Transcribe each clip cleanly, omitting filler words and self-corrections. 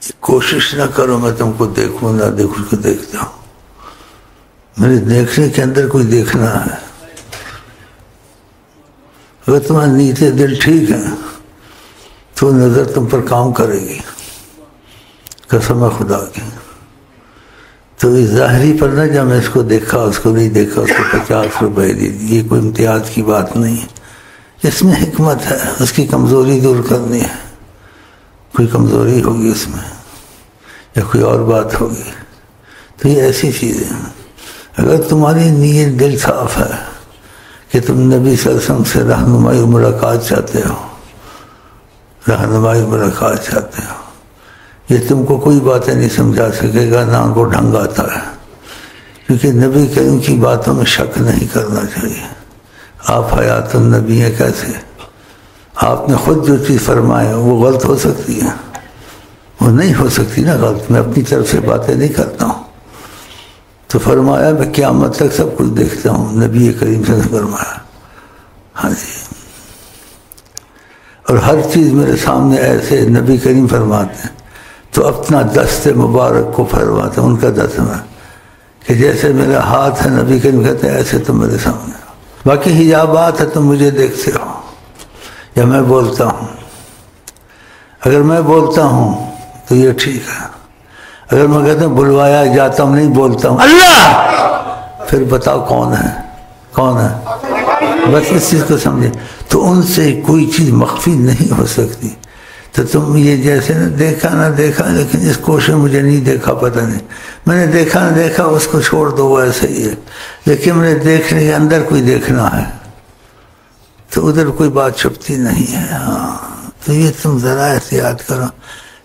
کوشش نہ کرو میں تم کو دیکھوں نہ دیکھوں کو دیکھتا ہوں، میرے دیکھنے کے اندر کوئی دیکھنا ہے۔ اگر تمہارے نیتے دل ٹھیک ہیں تو نظر تم پر کام کرے گی، قسم ہے خدا کی۔ تو اس ظاہری پر نہ جب میں اس کو دیکھا اس کو نہیں دیکھا، اس کو 50 روپے دی، یہ کوئی امتیاز کی بات نہیں ہے، اس میں حکمت ہے، اس کی کمزوری دور کرنی ہے، کوئی کمزوری ہوگی اس میں یا کوئی اور بات ہوگی، تو یہ ایسی چیزیں ہیں۔ اگر تمہاری نیت دل صاف ہے کہ تم نبی صلی اللہ علیہ وسلم سے رہنمائی و ملاقات چاہتے ہو، رہنمائی و ملاقات چاہتے ہو، یہ تم کو کوئی باتیں نہیں سمجھا سکے گا، نہ ان کو ڈھنگ آتا ہے، کیونکہ نبی کریم کی باتوں میں شک نہیں کرنا چاہیے۔ آپ حیات النبی ہیں، کیسے؟ آپ نے خود جو چیز فرمائے وہ غلط ہو سکتی ہے؟ وہ نہیں ہو سکتی نا غلط، میں اپنی طرف سے باتیں نہیں کرتا ہوں۔ تو فرمایا میں قیامت تک سب کچھ دیکھتا ہوں، نبی کریم سے فرمایا، ہاں جی، اور ہر چیز میرے سامنے ایسے نبی کریم فرماتے ہیں، تو اپنا دست مبارک کو فرماتے ہیں، ان کا دست میں کہ جیسے میرا ہاتھ ہے، نبی کریم کہتے ہیں ایسے تم میرے سامنے، باقی حجابات ہے تم مجھے دیکھتے ہو یا میں بولتا ہوں۔ اگر میں بولتا ہوں تو یہ ٹھیک ہے، اگر میں کہتا ہوں بلوایا جاتا ہوں نہیں بولتا ہوں اللہ، پھر بتاؤ کون ہے، کون ہے؟ بس اس چیز کو سمجھے، تو ان سے کوئی چیز مخفی نہیں ہو سکتی۔ تو تم یہ جیسے نہ دیکھا نہ دیکھا، لیکن اس کوشش مجھے نہیں دیکھا، پتہ نہیں، میں نے دیکھا نہ دیکھا، اس کو چھوڑ دو، وہ ایسے ہی ہے، لیکن میں نے دیکھنے کے اندر کوئی دیکھنا ہے تو ادھر کوئی بات چھپتی نہیں ہے۔ ہاں، تو یہ تم ذرا احتیاط کرو،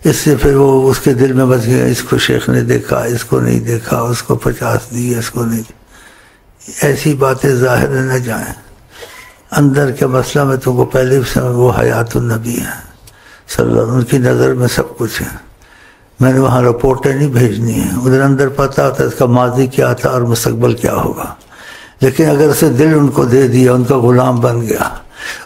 اس سے پھر وہ اس کے دل میں بس گیا، اس کو شیخ نے دیکھا، اس کو نہیں دیکھا، اس کو 50 دی، اس کو نہیں، ایسی باتیں ظاہر نہ جائیں۔ اندر کے مسئلہ میں تم کو پہلے بھی سمجھ، وہ حیات النبی ہیں صلی اللہ علیہ وسلم، ان کی نظر میں سب کچھ ہے۔ میں نے وہاں رپورٹیں نہیں بھیجنی ہیں، ادھر اندر پتہ ہوتا ہے اس کا ماضی کیا تھا اور مستقبل کیا ہوگا، لیکن اگر اسے دل ان کو دے دیا، ان کا غلام بن گیا،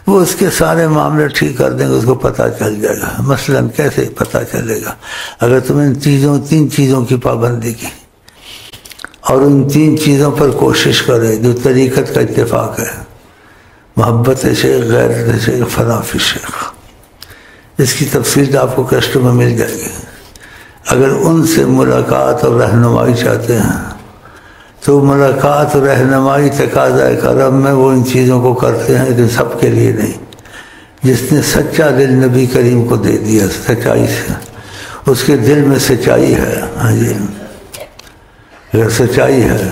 وہ اس کے سارے معاملے ٹھیک کر دیں گے، اس کو پتہ چل جائے گا۔ مثلاً کیسے پتہ چلے گا؟ اگر تم ان تین چیزوں کی پابندی کی اور ان 3 چیزوں پر کوشش کرے جو طریقت کا اتفاق ہے، محبت شیخ، غیرت شیخ، فنا فی شیخ، اس کی تفصیل آپ کو کشت میں مل جائے گی۔ اگر ان سے ملاقات اور رہنمائی چاہتے ہیں تو ملاقات اور رہنمائی تقاضا کرم میں وہ ان چیزوں کو کرتے ہیں، لیکن سب کے لیے نہیں۔ جس نے سچا دل نبی کریم کو دے دیا سچائی سے، اس کے دل میں سچائی ہے، ہاں جی، اگر سچائی ہے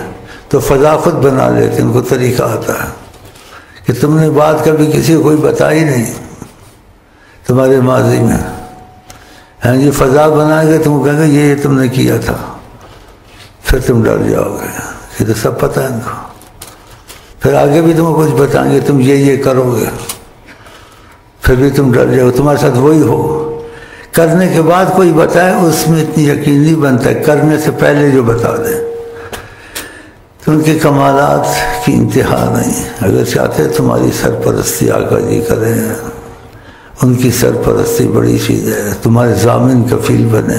تو فضا خود بنا لیتے، ان کو طریقہ آتا ہے کہ تم نے بات کبھی کسی کو کوئی بتائی نہیں تمہارے ماضی میں، ہاں جی، فضا بنائے گا، تم کو کہیں گے یہ تم نے کیا تھا، پھر تم ڈر جاؤ گے، یہ تو سب پتہ ہے ان کو، پھر آگے بھی تم کو کچھ بتائیں گے، تم یہ کرو گے، پھر بھی تم ڈر جاؤ، تمہارے ساتھ وہی ہو۔ کرنے کے بعد کوئی بتائے اس میں اتنی یقین نہیں بنتا ہے، کرنے سے پہلے جو بتا دیں تو ان کے کمالات کی انتہا نہیں۔ اگر چاہتے تمہاری سرپرستی آقا جی کریں، ان کی سرپرستی بڑی چیز ہے، تمہارے ضامن کفیل بنے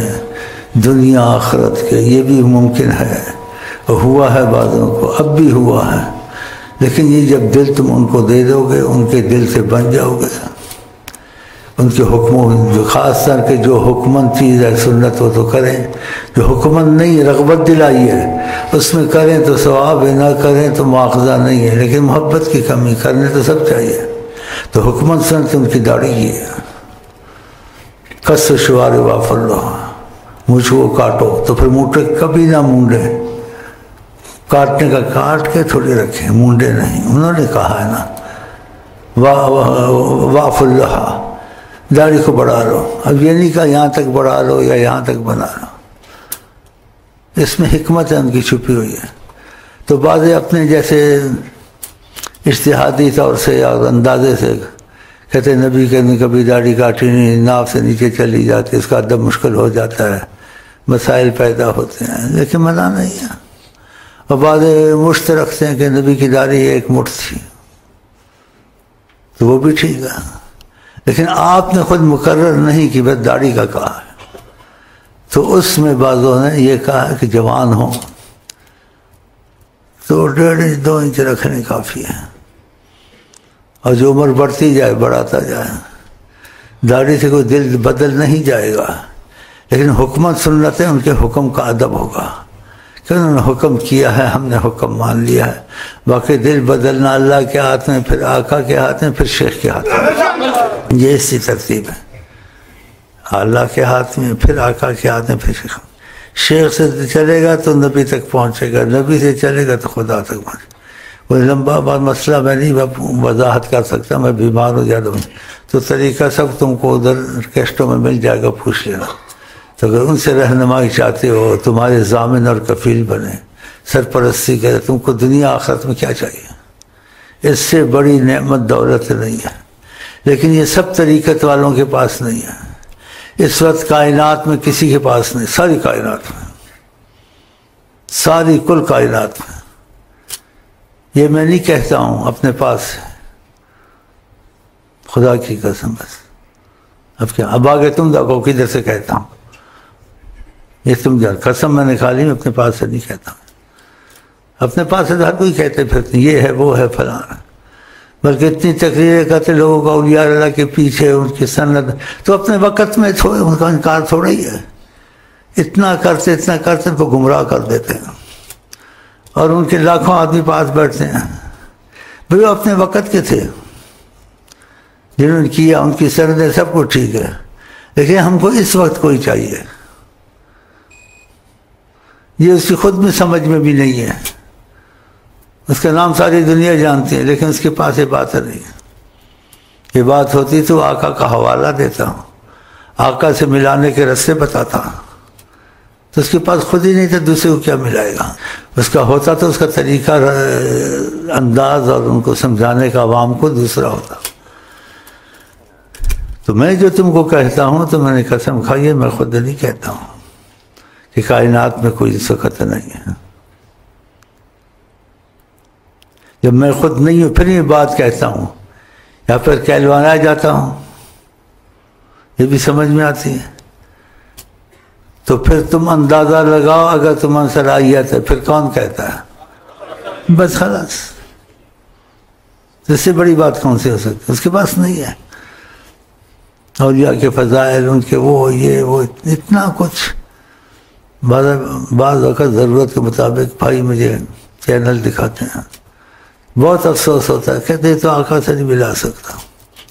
دنیا آخرت کے، یہ بھی ممکن ہے، ہوا ہے بعضوں کو، اب بھی ہوا ہے، لیکن یہ جب دل تم ان کو دے دو گے، ان کے دل سے بن جاؤ گے، ان کے حکموں، جو خاص طور کے جو حکمن چیز ہے سنت وہ تو کریں، جو حکمن نہیں رغبت دلائی ہے اس میں کریں تو ثواب ہے، نہ کریں تو مواخذہ نہیں ہے، لیکن محبت کی کمی، کرنے تو سب چاہیے۔ تو حکمن سنت ان کی داڑھی کی ہے، کس شوار واف اللہ، مجھ کو کاٹو، تو پھر مونڈے کبھی نہ مونڈے، کاٹنے کا کاٹ کے تھوڑے رکھیں، مونڈے نہیں، انہوں نے کہا ہے نا واف اللہ، داڑھی کو بڑھا لو، اب یہ نہیں کہا یہاں تک بڑھا لو یا یہاں تک بنا لو، اس میں حکمت ہے ان کی چھپی ہوئی ہے۔ تو بعض اپنے جیسے اجتہادی طور سے اور اندازے سے کہتے ہیں نبی کے نے کبھی داڑھی کاٹی نہیں، ناف سے نیچے چلی جاتی، اس کا ادب مشکل ہو جاتا ہے، مسائل پیدا ہوتے ہیں، لیکن منع نہیں ہے۔ اور بعض مشت رکھتے ہیں کہ نبی کی داڑھی ایک مٹھ تھی، تو وہ بھی ٹھیک ہے، لیکن آپ نے خود مقرر نہیں کہ بس داڑھی کا کہا ہے، تو اس میں بعضوں نے یہ کہا کہ جوان ہوں تو 1.5 انچ 2 انچ رکھنے کافی ہے، اور جو عمر بڑھتی جائے بڑھاتا جائے، داڑھی سے کوئی دل بدل نہیں جائے گا، لیکن حکمت سنت ہے، ان کے حکم کا ادب ہوگا کہ انہوں نے حکم کیا ہے، ہم نے حکم مان لیا ہے۔ باقی دل بدلنا اللہ کے ہاتھ میں، پھر آقا کے ہاتھ میں، پھر شیخ کے ہاتھ میں، یہ اسی ترتیب ہے، اللہ کے ہاتھ میں، پھر آقا کے ہاتھ میں، پھر شیخ سے چلے گا تو نبی تک پہنچے گا، نبی سے چلے گا تو خدا تک پہنچے گا۔ وہ لمبا بات مسئلہ میں نہیں وضاحت کر سکتا، میں بیمار ہو جاتا ہوں، تو طریقہ سب تم کو ادھر کیسٹوں میں مل جائے گا، پوچھ لینا۔ تو اگر ان سے رہنمائی چاہتے ہو، تمہارے ضامن اور کفیل بنے، سرپرستی کرے، تم کو دنیا آخرت میں کیا چاہیے؟ اس سے بڑی نعمت دولت نہیں ہے، لیکن یہ سب طریقت والوں کے پاس نہیں ہے۔ اس وقت کائنات میں کسی کے پاس نہیں، ساری کائنات میں، ساری کل کائنات میں۔ یہ میں نہیں کہتا ہوں اپنے پاس سے، خدا کی قسم، بس اب کیا، اب آگے تم دیکھو کدھر سے کہتا ہوں، یہ تم جان، قسم میں نے کھا لی، میں اپنے پاس سے نہیں کہتا ہوں۔ اپنے پاس سے ہر کوئی کہتے پھرتے یہ ہے وہ ہے فلاں، بلکہ اتنی تقریریں کرتے لوگوں کا اولیاء اللہ کے پیچھے، ان کی سند، تو اپنے وقت میں ان کا انکار تھوڑا ہی ہے، اتنا کرتے تو گمراہ کر دیتے ہیں، اور ان کے لاکھوں آدمی پاس بیٹھتے ہیں، بھئی وہ اپنے وقت کے تھے جنہوں نے کیا، ان کی سندیں سب کچھ ٹھیک ہے، لیکن ہم کو اس وقت کوئی چاہیے، یہ اس کی خود میں سمجھ میں بھی نہیں ہے، اس کا نام ساری دنیا جانتی ہے، لیکن اس کے پاس یہ بات نہیں ہے۔ یہ بات ہوتی تو آقا کا حوالہ دیتا ہوں، آقا سے ملانے کے راستے بتاتا ہوں، تو اس کے پاس خود ہی نہیں تھا، دوسرے کو کیا ملائے گا؟ اس کا ہوتا تو اس کا طریقہ انداز اور ان کو سمجھانے کا عوام کو دوسرا ہوتا۔ تو میں جو تم کو کہتا ہوں تو میں نے قسم کھائی ہے، میں خود نہیں کہتا ہوں کہ کائنات میں کوئی سکت نہیں ہے۔ جب میں خود نہیں ہوں پھر یہ بات کہتا ہوں، یا پھر کہلوانا جاتا ہوں، یہ بھی سمجھ میں آتی ہے، تو پھر تم اندازہ لگاؤ، اگر تم صلاحیت ہے پھر کون کہتا ہے؟ بس خلاص، اس سے بڑی بات کون سی ہو سکتی؟ اس کے پاس نہیں ہے، اولیاء کے فضائل، ان کے وہ یہ وہ اتنا کچھ۔ بعض وقت ضرورت کے مطابق بھائی مجھے چینل دکھاتے ہیں، بہت افسوس ہوتا ہے، کہتے ہیں تو آقا سے نہیں ملا سکتا،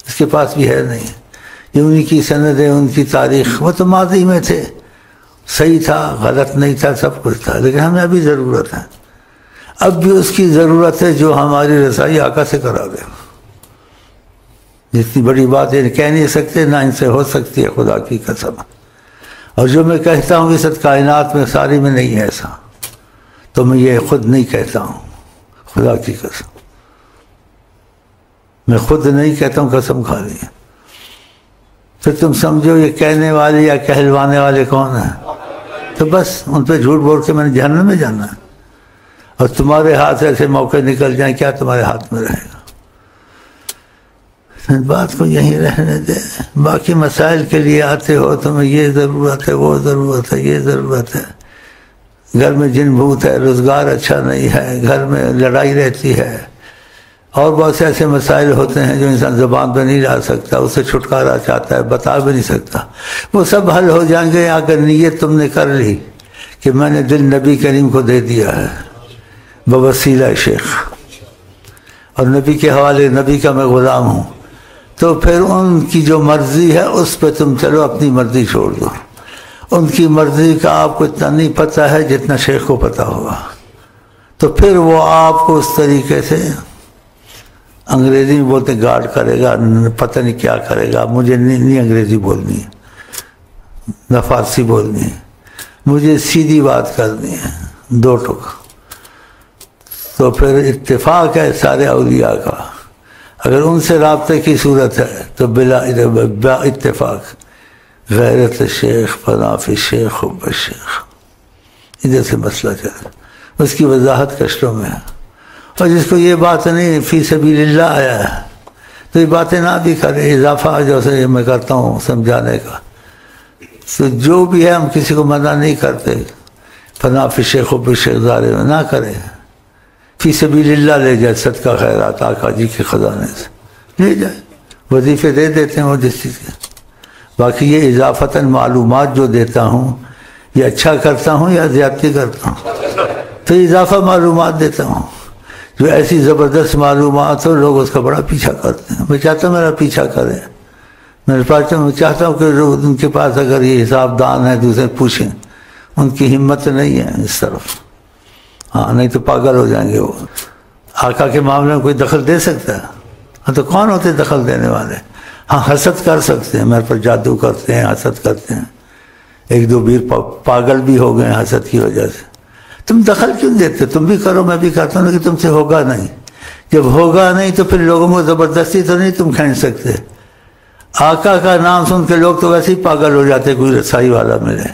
اس کے پاس بھی ہے نہیں، یہ انہی کی سندیں، ان کی تاریخ، وہ تو ماضی میں تھے، صحیح تھا غلط نہیں تھا، سب کچھ تھا، لیکن ہمیں ابھی ضرورت ہے، اب بھی اس کی ضرورت ہے جو ہماری رسائی آقا سے کرا دے۔ جتنی بڑی بات ہے کہہ نہیں سکتے، نہ ان سے ہو سکتی ہے، خدا کی قسم۔ اور جو میں کہتا ہوں کہ سب کائنات میں ساری میں نہیں ہے ایسا، تو میں یہ خود نہیں کہتا ہوں، خدا کی قسم میں خود نہیں کہتا ہوں، قسم کھا لی ہے۔ پھر تم سمجھو یہ کہنے والے یا کہلوانے والے کون ہیں، تو بس ان پہ جھوٹ بول کے میں نے جہنم میں جانا ہے، اور تمہارے ہاتھ ایسے موقع نکل جائیں، کیا تمہارے ہاتھ میں رہے گا؟ بات کو یہیں رہنے دے، باقی مسائل کے لیے آتے ہو، تمہیں یہ ضرورت ہے، وہ ضرورت ہے، یہ ضرورت ہے، گھر میں جن بھوت ہے، روزگار اچھا نہیں ہے، گھر میں لڑائی رہتی ہے، اور بہت سے ایسے مسائل ہوتے ہیں جو انسان زبان پہ نہیں لا سکتا، اسے چھٹکارا چاہتا ہے، بتا بھی نہیں سکتا، وہ سب حل ہو جائیں گے اگر نیت تم نے کر لی کہ میں نے دل نبی کریم کو دے دیا ہے بوسیلہ شیخ، اور نبی کے حوالے، نبی کا میں غلام ہوں، تو پھر ان کی جو مرضی ہے اس پہ تم چلو، اپنی مرضی چھوڑ دو۔ ان کی مرضی کا آپ کو اتنا نہیں پتہ ہے جتنا شیخ کو پتہ ہوگا، تو پھر وہ آپ کو اس طریقے سے، انگریزی میں بولتے گارڈ کرے گا، پتہ نہیں کیا کرے گا، مجھے نہیں انگریزی بولنی ہے، نہ فارسی بولنی ہے، مجھے سیدھی بات کرنی ہے، 2 ٹک۔ تو پھر اتفاق ہے سارے اولیاء کا، اگر ان سے رابطے کی صورت ہے تو بلا اتفاق غیرت شیخ، فنا فی شیخ، حب شیخ، ادھر سے مسئلہ چلا، اس کی وضاحت کشتوں میں ہے۔ اور جس کو یہ بات نہیں فی سبیل اللہ آیا ہے تو یہ باتیں نہ بھی کرے، اضافہ جو سے میں کرتا ہوں سمجھانے کا، تو جو بھی ہے ہم کسی کو منع نہیں کرتے، فنا فی شیخ و فی شیخ دارے میں نہ کرے، فی سبیل اللہ لے جائے، صدقہ خیرات آقا جی کے خزانے سے لے جائے، وظیفے دے دیتے ہیں وہ جس چیز کے۔ باقی یہ اضافتاً معلومات جو دیتا ہوں یہ اچھا کرتا ہوں یا زیادتی کرتا ہوں؟ تو اضافہ معلومات دیتا ہوں، جو ایسی زبردست معلومات ہو لوگ اس کا بڑا پیچھا کرتے ہیں۔ میں چاہتا ہوں میرا پیچھا کریں، میں چاہتا ہوں کہ ان کے پاس اگر یہ حساب دان ہے دوسرے پوچھیں، ان کی ہمت نہیں ہے اس طرف، ہاں نہیں تو پاگل ہو جائیں گے وہ۔ آقا کے معاملے میں کوئی دخل دے سکتا ہے؟ ہاں تو کون ہوتے دخل دینے والے؟ ہاں حسد کر سکتے ہیں، میرے پر جادو کرتے ہیں، حسد کرتے ہیں، ایک دو بیر پاگل بھی ہو گئے حسد کی وجہ سے۔ تم دخل کیوں دیتے؟ تم بھی کرو میں بھی کرتا ہوں، لیکن تم سے ہوگا نہیں۔ جب ہوگا نہیں تو پھر لوگوں کو زبردستی تو نہیں تم کھینچ سکتے۔ آقا کا نام سن کے لوگ تو ویسے ہی پاگل ہو جاتے کوئی رسائی والا ملے،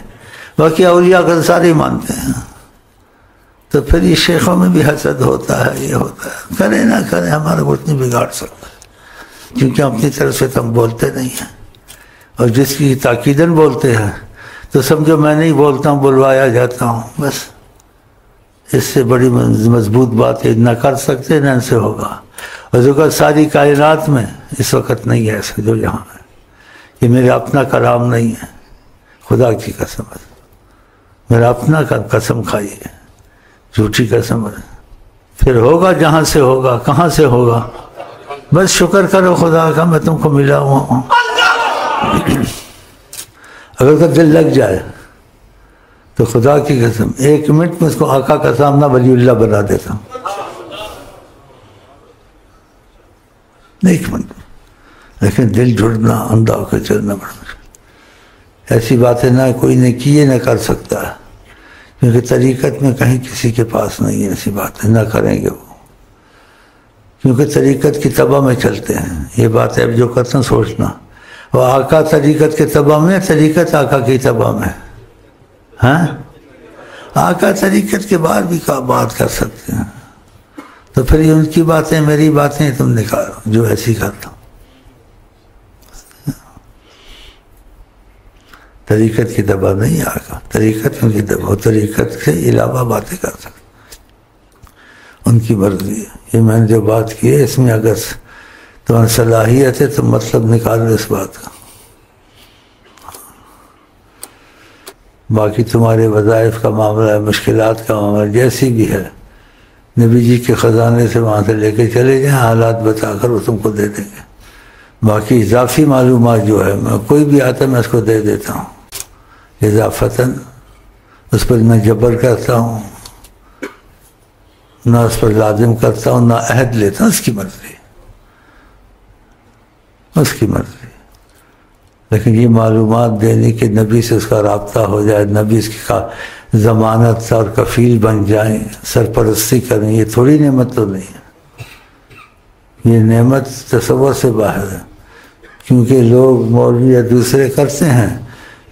باقی اولیاء کا سارے مانتے ہیں۔ تو پھر یہ شیخوں میں بھی حسد ہوتا ہے، یہ ہوتا ہے، کرے نہ کرے ہمارا کچھ نہیں بگاڑ سکتا، کیونکہ اپنی طرف سے تو ہم بولتے نہیں ہیں، اور جس کی تاکیداً بولتے ہیں تو سمجھو میں نہیں بولتا ہوں، بلوایا جاتا ہوں، بس اس سے بڑی مضبوط بات ہے، نہ کر سکتے نہ ان سے ہوگا۔ اور جو کہ ساری کائنات میں اس وقت نہیں ہے ایسا جو یہاں ہے، یہ میرا اپنا کلام نہیں ہے، خدا کی قسم ہے، میرا اپنا قسم کھائیے، جھوٹی قسم ہے۔ پھر ہوگا جہاں سے ہوگا، کہاں سے ہوگا، بس شکر کرو خدا کا میں تم کو ملا ہوا ہوں۔ اگر تو دل لگ جائے تو خدا کی قسم 1 منٹ میں اس کو آقا کا سامنا ولی اللہ بنا دیتا ہوں، 1 منٹ۔ لیکن دل جڑنا، اندھا ہو کے چلنا پڑتا، ایسی باتیں نہ کوئی نے کیے نہ کر سکتا ہے، کیونکہ طریقت میں کہیں کسی کے پاس نہیں ہے ایسی باتیں، نہ کریں گے وہ، کیونکہ طریقت کی تباہ میں چلتے ہیں۔ یہ بات ہے اب جو کرتا ہوں سوچنا، وہ آقا طریقت کے تباہ میں، طریقت آقا کی تباہ میں، ہاں آقا طریقت کے بعد بھی بات کر سکتے ہیں، تو پھر یہ ان کی باتیں میری باتیں تم نکالو جو ایسی کرتا ہوں۔ طریقت کی تباہ نہیں آقا، طریقت ان کی تباہ، طریقت سے علاوہ باتیں کر سکتے، ان کی مرضی ہے۔ یہ میں نے جو بات کی ہے اس میں اگر تمہیں صلاحیت ہے تو مطلب نکالو اس بات کا، باقی تمہارے وظائف کا معاملہ ہے، مشکلات کا معاملہ جیسی بھی ہے، نبی جی کے خزانے سے وہاں سے لے کے چلے جائیں، حالات بتا کر وہ تم کو دے دیں گے۔ باقی اضافی معلومات جو ہے میں کوئی بھی آتا میں اس کو دے دیتا ہوں اضافتاً، اس پر میں جبر کرتا ہوں نہ اس پر لازم کرتا ہوں نہ عہد لیتا ہوں، اس کی مرضی، اس کی مرضی۔ لیکن یہ معلومات دینے کہ نبی سے اس کا رابطہ ہو جائے، نبی اس کی ضمانت اور کفیل بن جائیں، سرپرستی کریں، یہ تھوڑی نعمت تو نہیں ہے، یہ نعمت تصور سے باہر ہے، کیونکہ لوگ مولوی یا دوسرے کرتے ہیں،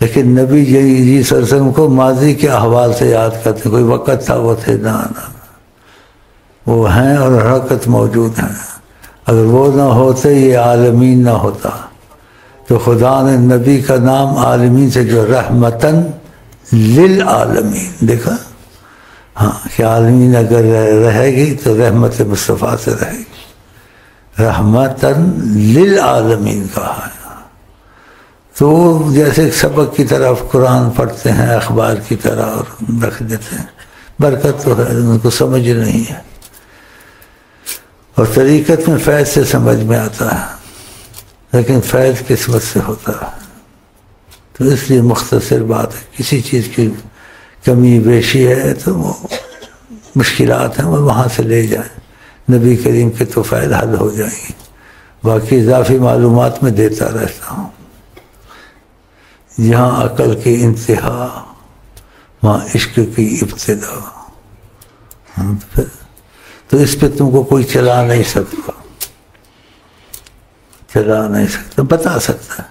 لیکن نبی جی صلی اللہ علیہ وسلم کو ماضی کے احوال سے یاد کرتے ہیں، کوئی وقت تھا وہ تھے، نہ وہ ہیں اور حرکت موجود ہیں۔ اگر وہ نہ ہوتے یہ عالمین نہ ہوتا، تو خدا نے نبی کا نام عالمین سے جو رحمتاً للعالمین، دیکھا ہاں کہ عالمین اگر رہے گی تو رحمت مصطفیٰ سے رہے گی، رحمتاً للعالمین کہا ہے۔ تو جیسے ایک سبق کی طرف قرآن پڑھتے ہیں اخبار کی طرح اور رکھ دیتے ہیں، برکت تو ہے، ان کو سمجھ نہیں ہے، اور طریقت میں فیض سے سمجھ میں آتا ہے، لیکن فیض قسمت سے ہوتا ہے۔ تو اس لیے مختصر بات ہے، کسی چیز کی کمی بیشی ہے تو وہ مشکلات ہیں، وہ وہاں سے لے جائیں، نبی کریم کے تو فیض حل ہو جائیں گی۔ باقی اضافی معلومات میں دیتا رہتا ہوں، جہاں عقل کی انتہا وہاں عشق کی ابتدا، تو اس پہ تم کو کوئی چلا نہیں سکتا، چلا نہیں سکتا، بتا سکتا ہے،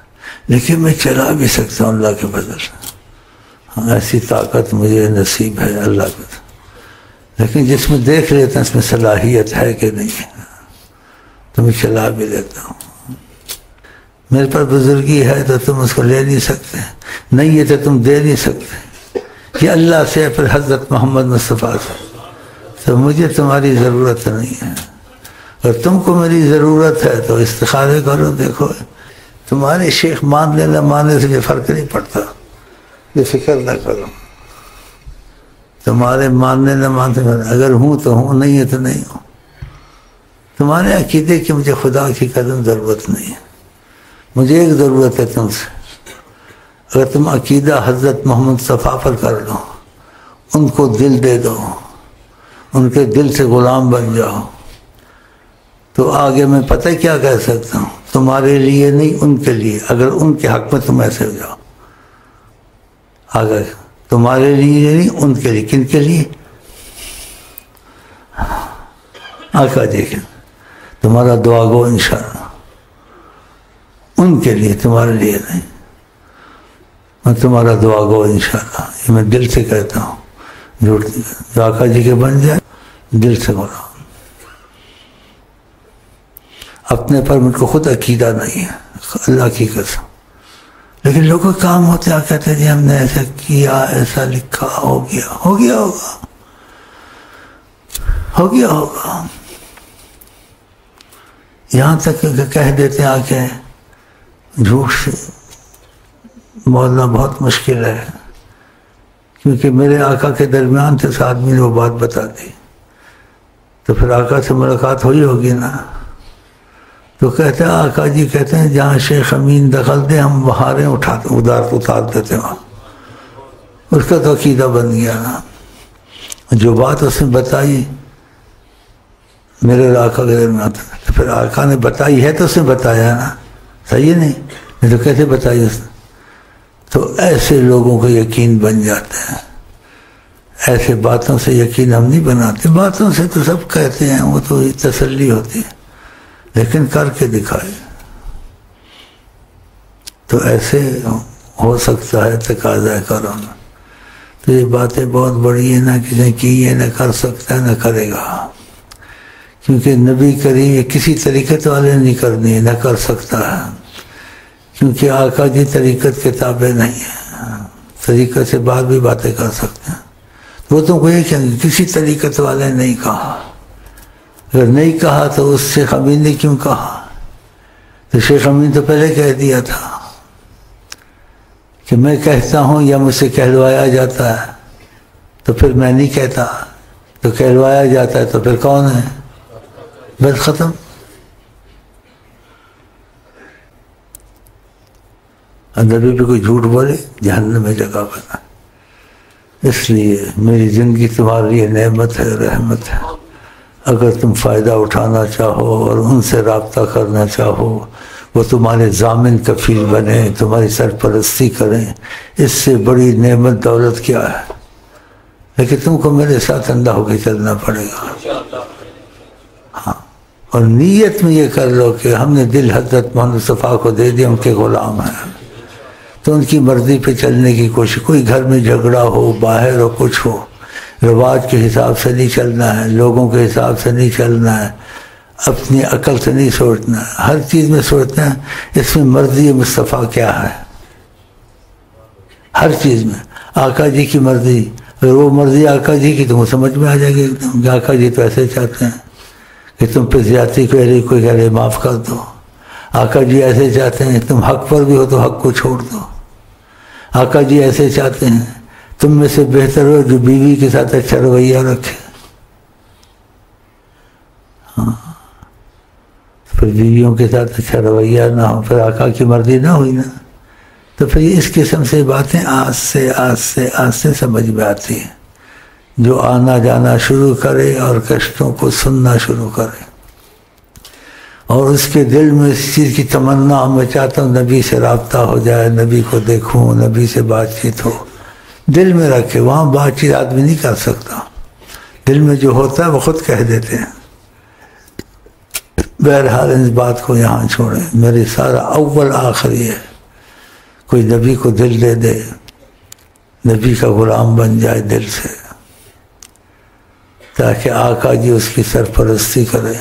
لیکن میں چلا بھی سکتا ہوں اللہ کے فضل سے، ایسی طاقت مجھے نصیب ہے اللہ کا۔ لیکن جس میں دیکھ لیتا ہوں اس میں صلاحیت ہے کہ نہیں ہے تو میں چلا بھی لیتا ہوں۔ میرے پر بزرگی ہے تو تم اس کو لے نہیں سکتے، نہیں ہے تو تم دے نہیں سکتے، یہ اللہ سے پھر حضرت محمد مصطفیٰ سے، تو مجھے تمہاری ضرورت نہیں ہے، اور تم کو میری ضرورت ہے تو استخارے کرو، دیکھو تمہارے شیخ مان لینا ماننے سے یہ فرق نہیں پڑتا، یہ فکر نہ کرو، تمہارے ماننے نہ مانتے اگر ہوں تو ہوں، نہیں ہے تو نہیں ہوں، تمہارے عقیدے کی مجھے خدا کی قدم ضرورت نہیں ہے، مجھے ایک ضرورت ہے تم سے، اگر تم عقیدہ حضرت محمد مصطفیٰ پر کر لو، ان کو دل دے دو، ان کے دل سے غلام بن جاؤ، تو آگے میں پتہ کیا کہہ سکتا ہوں، تمہارے لیے نہیں ان کے لیے، اگر ان کے حق میں تم ایسے ہو جاؤ، آگے تمہارے لیے نہیں ان کے لیے، کن کے لیے؟ آقا جی کے، تمہارا دعا گو انشاءاللہ، ان کے لیے، تمہارے لیے نہیں، میں تمہارا دعا گو انشاءاللہ، یہ میں دل سے کہتا ہوں، جھوٹ نہیں کہتا، جو آقا جی کے بن جائے دل سے بولا، اپنے پر مجھ کو خود عقیدہ نہیں ہے، اللہ کی قسم، لیکن لوگوں کا کام ہوتے ہیں، کہتے ہیں جی ہم نے ایسا کیا، ایسا لکھا، ہو گیا ہوگا، ہو گیا ہوگا، یہاں تک کہ کہہ دیتے ہیں آ کے جھوٹ سے بولنا بہت مشکل ہے، کیونکہ میرے آقا کے درمیان سے اس آدمی نے وہ بات بتا دی، تو پھر آقا سے ملاقات ہوئی ہوگی نا، تو کہتے ہیں آقا جی کہتے ہیں جہاں شیخ امین دخل دے ہم بہاریں اٹھاتے، اتار دیتے وہاں، اس کا تو عقیدہ بن گیا نا، جو بات اس نے بتائی میرے اور آقا کے درمیان، تو پھر آقا نے بتائی ہے تو اس نے بتایا نا، صحیح ہے نہیں تو کیسے بتائی اس نے؟ تو ایسے لوگوں کو یقین بن جاتا ہے، ایسے باتوں سے یقین ہم نہیں بناتے، باتوں سے تو سب کہتے ہیں، وہ تو تسلی ہوتی ہے، لیکن کر کے دکھائے تو ایسے ہو سکتا ہے، تقاضا ہے کرو نا، تو یہ باتیں بہت بڑی ہیں، نہ کسی کی یہ نہ کر سکتا ہے نہ کرے گا، کیونکہ نبی کریم یہ کسی طریقت والے نہیں کرنی ہے، نہ کر سکتا ہے، کیونکہ آقا جی طریقت کے تابع نہیں ہے، طریقت سے بعد بھی باتیں کر سکتے ہیں، وہ تم کو یہ کہیں گے کسی طریقت والے نے نہیں کہا، اگر نہیں کہا تو اس شیخ امین نے کیوں کہا؟ تو شیخ امین تو پہلے کہہ دیا تھا کہ میں کہتا ہوں یا مجھ سے کہلوایا جاتا ہے، تو پھر میں نہیں کہتا، تو کہلوایا جاتا ہے تو پھر کون ہے؟ بس ختم۔ نبی پہ کوئی جھوٹ بولے جہنم میں جگہ بنا، اس لیے میری زندگی تمہارے لیے نعمت ہے، رحمت ہے، اگر تم فائدہ اٹھانا چاہو اور ان سے رابطہ کرنا چاہو، وہ تمہارے ضامن کفیل بنے، تمہاری سرپرستی کریں، اس سے بڑی نعمت دولت کیا ہے؟ لیکن تم کو میرے ساتھ اندھا ہو کے چلنا پڑے گا، ہاں، اور نیت میں یہ کر لو کہ ہم نے دل حضرت محمد مصطفیٰ کو دے دیا، ان کے غلام ہیں، تو ان کی مرضی پہ چلنے کی کوشش، کوئی گھر میں جھگڑا ہو، باہر ہو، کچھ ہو، رواج کے حساب سے نہیں چلنا ہے، لوگوں کے حساب سے نہیں چلنا ہے، اپنی عقل سے نہیں سوچنا ہے، ہر چیز میں سوچنا ہے اس میں مرضی مصطفیٰ کیا ہے، ہر چیز میں آقا جی کی مرضی، اگر وہ مرضی آقا جی کی تو وہ سمجھ میں آ جائے گی ایک دم کہ آقا جی تو ایسے چاہتے ہیں کہ تم پہ زیادتی کوئی کہہ رہے معاف کر دو، آقا جی ایسے چاہتے ہیں تم حق پر بھی ہو تو حق کو چھوڑ دو، آقا جی ایسے چاہتے ہیں تم میں سے بہتر ہو جو بیوی کے ساتھ اچھا رویہ رکھے، ہاں، پھر بیویوں کے ساتھ اچھا رویہ نہ ہو، پھر آقا کی مرضی نہ ہوئی نا، تو پھر اس قسم سے باتیں آج سے سمجھ میں آتی ہیں، جو آنا جانا شروع کرے اور کشتوں کو سننا شروع کرے، اور اس کے دل میں اس چیز کی تمنا، میں چاہتا ہوں نبی سے رابطہ ہو جائے، نبی کو دیکھوں، نبی سے بات چیت ہو، دل میں رکھے، وہاں بات چیت آدمی نہیں کر سکتا، دل میں جو ہوتا ہے وہ خود کہہ دیتے ہیں۔ بہرحال اس بات کو یہاں چھوڑیں، میری سارا اول آخر یہ ہے، کوئی نبی کو دل دے دے، نبی کا غلام بن جائے دل سے، تاکہ آقا جی اس کی سرپرستی کرے،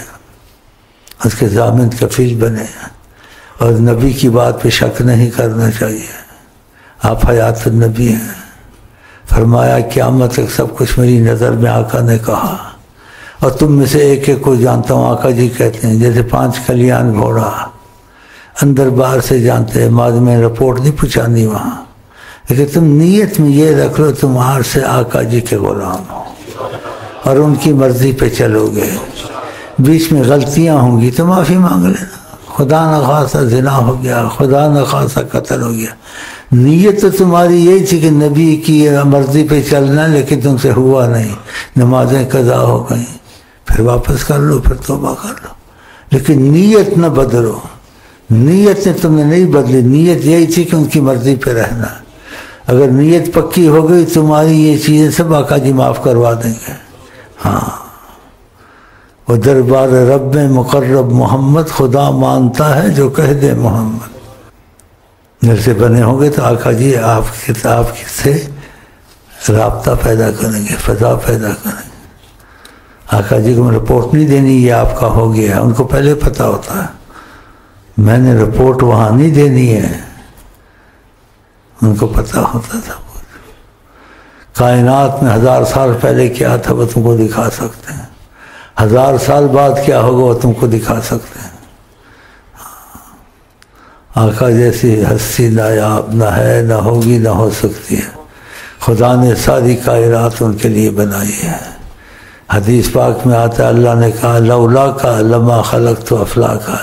اس کے ضامن کفیل بنے، اور نبی کی بات پہ شک نہیں کرنا چاہیے. آپ حیات النبی ہیں. فرمایا قیامت تک سب کچھ میری نظر میں آقا نے کہا. اور تم میں سے ایک ایک کو جانتا ہوں. آقا جی کہتے ہیں جیسے 5 کلیان گھوڑا اندر باہر سے جانتے ہیں. بعد میں رپورٹ نہیں پہنچانی وہاں، لیکن تم نیت میں یہ رکھ لو تم باہر سے آقا جی کے غلام ہو اور ان کی مرضی پہ چلو گے. بیچ میں غلطیاں ہوں گی تو معافی مانگ لینا. خدا نخواستہ زنا ہو گیا، خدا نخواستہ قتل ہو گیا، نیت تو تمہاری یہی تھی کہ نبی کی مرضی پہ چلنا، لیکن تم سے ہوا نہیں، نمازیں قضا ہو گئیں، پھر واپس کر لو، پھر توبہ کر لو. لیکن نیت نہ بدلو. نیت نے تم نے نہیں بدلی، نیت یہی تھی کہ ان کی مرضی پہ رہنا. اگر نیت پکی ہو گئی تمہاری یہ چیزیں سب آقا جی معاف کروا دیں گے. ہاں، وہ دربار رب میں مقرب محمد خدا مانتا ہے جو کہہ دے محمد. دل سے بنے ہوں گے تو آقا جی آپ سے رابطہ پیدا کریں گے، فضا پیدا کریں گے. آقا جی کو رپورٹ نہیں دینی یہ آپ کا ہو گیا ہے، ان کو پہلے پتہ ہوتا ہے. میں نے رپورٹ وہاں نہیں دینی ہے، ان کو پتہ ہوتا تھا. کائنات میں 1000 سال پہلے کیا تھا وہ تم کو دکھا سکتے ہیں، 1000 سال بعد کیا ہوگا وہ تم کو دکھا سکتے ہیں. آقا جیسی ہستی نایاب نہ ہے، نہ ہوگی، نہ ہو سکتی ہے. خدا نے ساری کائنات ان کے لیے بنائی ہے. حدیث پاک میں آتا ہے اللہ نے کہا لولا کا لما خلقت افلاکا،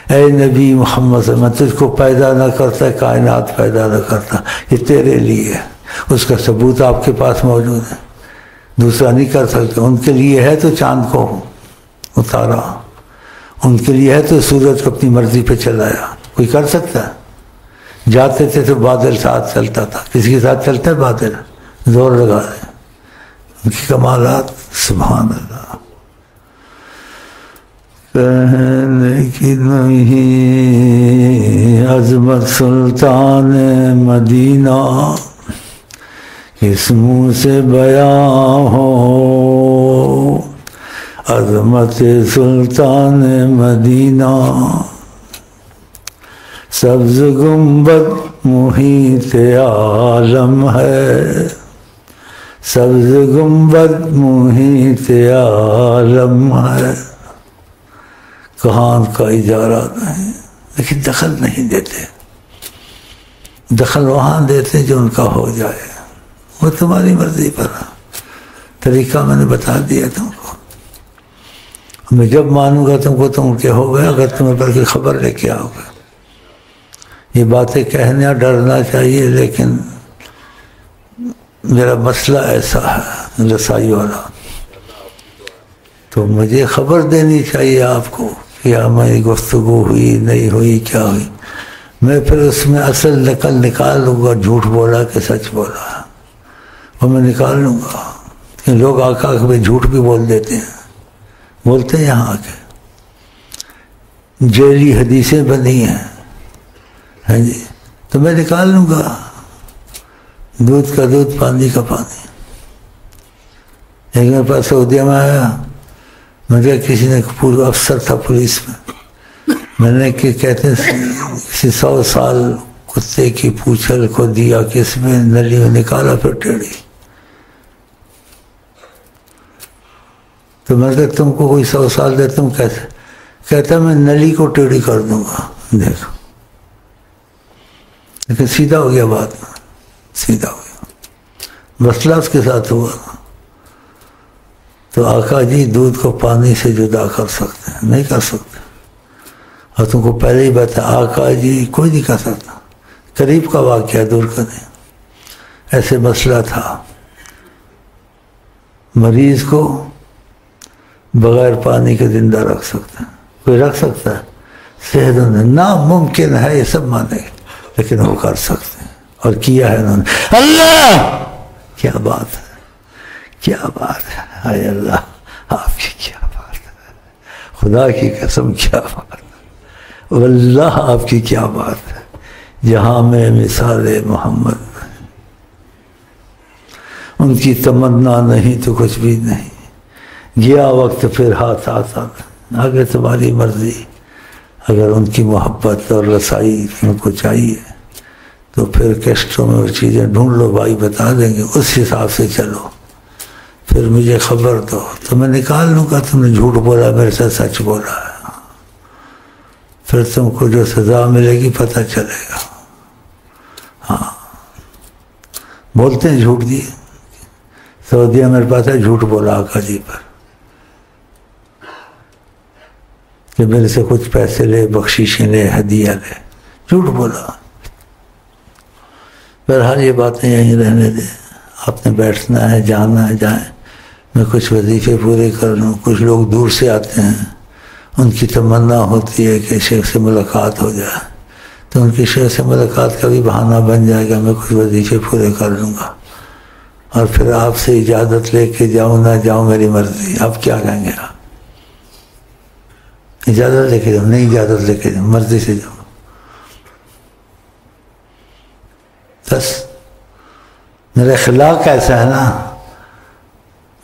اے نبی محمد صلی اللہ علیہ وسلم میں تجھ کو پیدا نہ کرتا، کائنات پیدا نہ کرتا، یہ تیرے لیے ہے. اس کا ثبوت آپ کے پاس موجود ہے، دوسرا نہیں کر سکتے. ان کے لیے ہے تو چاند کو اتارا، ان کے لیے ہے تو سورج کو اپنی مرضی پہ چلایا. کوئی کر سکتا ہے؟ جاتے تھے تو بادل ساتھ چلتا تھا. کسی کے ساتھ چلتا ہے بادل؟ زور لگا رہے. ان کی کمالات سبحان اللہ. کہنے کی نہیں عظمت سلطان مدینہ، کس منہ سے بیان ہو عظمت سلطان مدینہ. سبز گنبد محیط عالم ہے، سبز گنبد محیط عالم ہے. کہاں کا اجارہ نہیں، لیکن دخل نہیں دیتے. دخل وہاں دیتے جو ان کا ہو جائے. وہ تمہاری مرضی پر ہے. طریقہ میں نے بتا دیا تم کو. میں جب مانوں گا تم کو تم کے ہو گئے. اگر تمہیں پر کی خبر لے کے آؤ گے. یہ باتیں کہنا ڈرنا چاہیے، لیکن میرا مسئلہ ایسا ہے رسائی والا، تو مجھے خبر دینی چاہیے آپ کو کہ ہماری گفتگو ہوئی نہیں ہوئی، کیا ہوئی. میں پھر اس میں اصل نقل نکال لوں گا، جھوٹ بولا کہ سچ بولا وہ میں نکال لوں گا. کہ لوگ آقا کے جھوٹ بھی بول دیتے ہیں، بولتے ہیں یہاں کے جیلی حدیثیں بنی ہیں. ہاں جی، تو میں نکال لوں گا. دودھ کا دودھ، پانی کا پانی. ایک میرے پاس سعودیہ میں آیا، میں کہا کسی نے پورا افسر تھا پولیس میں نے کہ کہتے ہیں کسی 100 سال کتے کی پوچھل کو دیا کس میں، نلی میں نکالا پھر ٹیڑھی. تو میں کہا تم کو کوئی 100 سال دے تم کیسے؟ کہتا میں نلی کو ٹیڑھی کر دوں گا. دیکھو، لیکن سیدھا ہو گیا بات میں، سیدھا ہو گیا. مسئلہ اس کے ساتھ ہوا. تو آقا جی دودھ کو پانی سے جدا کر سکتے ہیں؟ نہیں کر سکتے. اور تم کو پہلے ہی بتا آقا جی کوئی نہیں کر سکتا. قریب کا واقعہ دور کر دیں. ایسے مسئلہ تھا، مریض کو بغیر پانی کے زندہ رکھ سکتے ہیں. کوئی رکھ سکتا ہے؟ صحت ناممکن ہے، یہ سب مانے گے، لیکن وہ کر سکتے ہیں. اور کیا ہے انہوں نے. اللہ کیا بات ہے، کیا بات ہے. اے اللہ آپ کی کیا بات ہے، خدا کی قسم کیا بات ہے، واللہ آپ کی کیا بات ہے. جہاں میں مثال محمد، ان کی تمنا نہیں تو کچھ بھی نہیں. گیا وقت پھر ہاتھ آتا، آگے تمہاری مرضی. اگر ان کی محبت اور رسائی ان کو چاہیے تو پھر کیسٹوں میں وہ چیزیں ڈھونڈ لو، بھائی بتا دیں گے، اس حساب سے چلو، پھر مجھے خبر دو تو میں نکال لوں گا تم نے جھوٹ بولا میرے ساتھ سچ بولا ہے، پھر تم کو جو سزا ملے گی پتہ چلے گا۔ ہاں بولتے ہیں جھوٹ دی، سعودیہ میرے پاس ہے جھوٹ بولا آقا جی پر کہ میرے سے کچھ پیسے لے، بخشیشیں لے، ہدیہ لے، جھوٹ بولا۔ بہرحال یہ باتیں یہیں رہنے دیں، آپ نے بیٹھنا ہے، جانا ہے جائیں، میں کچھ وظیفے پورے کر لوں۔ کچھ لوگ دور سے آتے ہیں، ان کی تمنا ہوتی ہے کہ شیخ سے ملاقات ہو جائے، تو ان کی شیخ سے ملاقات کا بھی بہانہ بن جائے گا، میں کچھ وظیفے پورے کر لوں گا، اور پھر آپ سے اجازت لے کے جاؤں نہ جاؤں میری مرضی۔ آپ کیا کہیں گے؟ آپ اجازت لے کے جاؤ، نہیں اجازت لے کے جاؤ، مرضی سے جاؤ، بس میرا اخلاق ایسا ہے نا،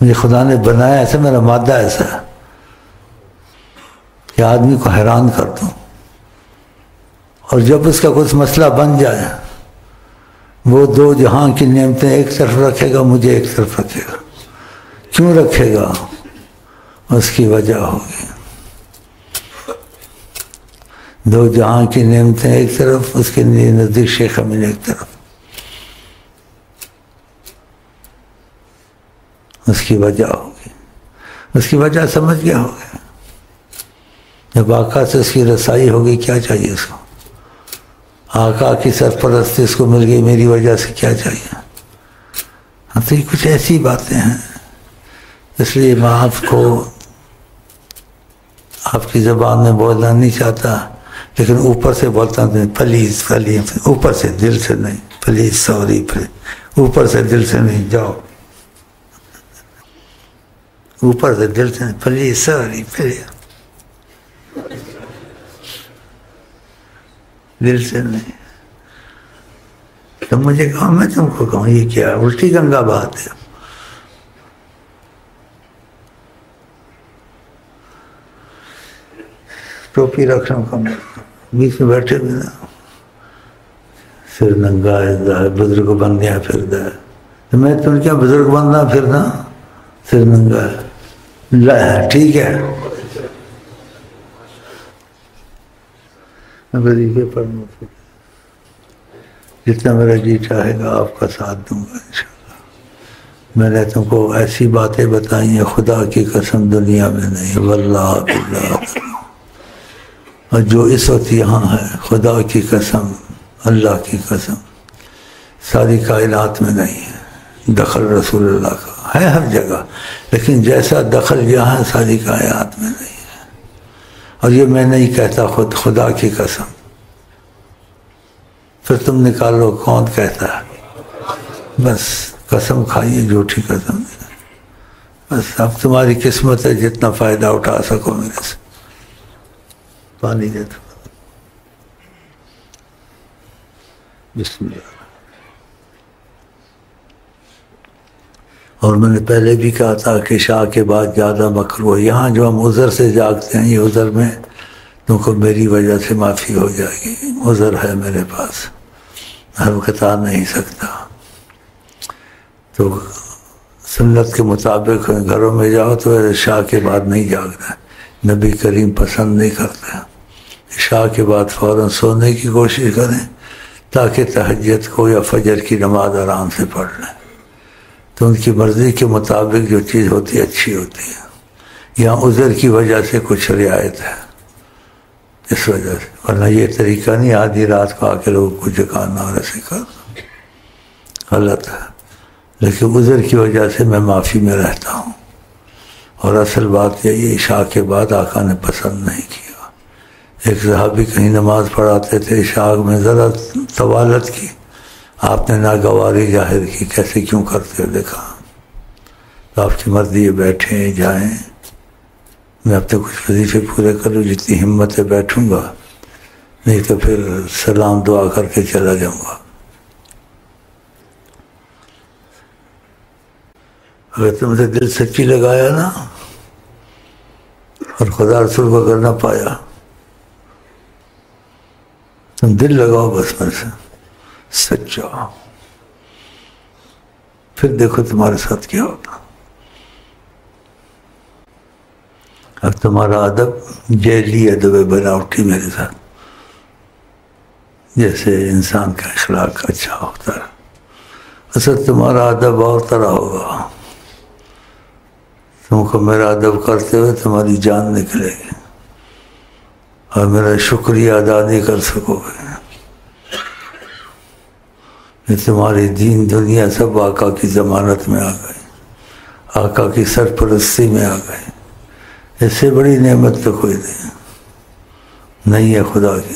مجھے خدا نے بنایا ایسا، میرا مادہ ایسا ہے کہ آدمی کو حیران کر دوں، اور جب اس کا کچھ مسئلہ بن جائے وہ دو جہاں کی نعمتیں ایک طرف رکھے گا، مجھے ایک طرف رکھے گا۔ کیوں رکھے گا؟ اس کی وجہ ہوگی، دو جہاں کی نعمتیں ایک طرف، اس کے نزدیک شیخ امین ایک طرف، اس کی وجہ ہوگی، اس کی وجہ سمجھ گیا ہوگا۔ جب آقا سے اس کی رسائی ہوگی کیا چاہیے اس کو؟ آقا کی سرپرستی اس کو مل گئی، میری وجہ سے کیا چاہیے؟ ہاں تو یہ کچھ ایسی باتیں ہیں، اس لیے میں آپ کو آپ کی زبان میں بولنا نہیں چاہتا، لیکن اوپر سے بولتا ہوں پلیز پلیز، اوپر سے، دل سے نہیں، پلیز سوری، اوپر سے دل سے نہیں، جاؤ اوپر سے دل سے نہیں، پلیز سوری، پلیز دل سے نہیں۔ تم مجھے کہو، میں تم کو کہوں، یہ کیا الٹی گنگا بات ہے؟ ٹوپی رکھنا کم، بیچ میں بیٹھے ہوئے نا، سر ننگا ہے، بزرگ بندیاں پھردا ہے، تو میں تم کیا بزرگ بندہ پھرنا، سر ننگا ہے، ٹھیک ہے، میں وظیفے پڑھوں، جتنا میرا جی چاہے گا آپ کا ساتھ دوں گا انشاءاللہ۔ میں نے تم کو ایسی باتیں بتائی ہیں خدا کی قسم دنیا میں نہیں، واللہ باللہ، اور جو اس وقت یہاں ہے خدا کی قسم، اللہ کی قسم، ساری کائنات میں نہیں ہے دخل رسول اللہ کا، ہے ہر جگہ، لیکن جیسا دخل یہاں ساری کائنات میں نہیں ہے۔ اور یہ میں نہیں کہتا، خود خدا کی قسم، پھر تم نکالو کون کہتا ہے، بس قسم کھائیے جھوٹی قسم، بس اب تمہاری قسمت ہے جتنا فائدہ اٹھا سکو میرے سے۔ پانی دے دو، بسم اللہ۔ اور میں نے پہلے بھی کہا تھا کہ عشاء کے بعد زیادہ مکروہ، یہاں جو ہم عذر سے جاگتے ہیں، یہ عذر میں تم کو میری وجہ سے معافی ہو جائے گی، عذر ہے میرے پاس، ہر وقت آ نہیں سکتا، تو سنت کے مطابق گھروں میں جاؤ تو عشاء کے بعد نہیں جاگنا، نبی کریم پسند نہیں کرتے۔ عشاء کے بعد فوراً سونے کی کوشش کریں تاکہ تہجد کو یا فجر کی نماز آرام سے پڑھ لیں، تو ان کی مرضی کے مطابق جو چیز ہوتی ہے اچھی ہوتی ہے۔ یہاں عذر کی وجہ سے کچھ رعایت ہے، اس وجہ سے، ورنہ یہ طریقہ نہیں آدھی رات کو آ کے لوگوں کو جگانا اور ایسے کرنا، غلط ہے۔ لیکن عذر کی وجہ سے میں معافی میں رہتا ہوں، اور اصل بات یہ عشاء کے بعد آقا نے پسند نہیں کیا۔ ایک صحابی کہیں نماز پڑھاتے تھے، عشاء میں ذرا طوالت کی، آپ نے ناگواری ظاہر کی، کیسے کیوں کرتے ہو؟ دیکھا تو آپ کی مرضی ہے، بیٹھیں جائیں، میں اب تک کچھ وظیفے پورے کروں، جتنی ہمت ہے بیٹھوں گا، نہیں تو پھر سلام دعا کر کے چلا جاؤں گا۔ اگر تم سے دل سچی لگایا نا، اور خدا رسول کو اگر نہ پایا تم دل لگاؤ بس میرے سے سچا، پھر دیکھو تمہارے ساتھ کیا ہوتا۔ اب تمہارا ادب جیلی ادب ہے، بناوٹی میرے ساتھ، جیسے انسان کا اخلاق اچھا ہوتا ہے، اصل تمہارا ادب اور طرح ہوگا۔ تم کو میرا ادب کرتے ہوئے تمہاری جان نکلے گی اور میرا شکریہ ادا نہیں کر سکو گے۔ یہ تمہاری دین دنیا سب آقا کی ضمانت میں آ گئی، آقا کی سرپرستی میں آ گئی۔ اس سے بڑی نعمت تو کوئی نہیں ہے خدا کی۔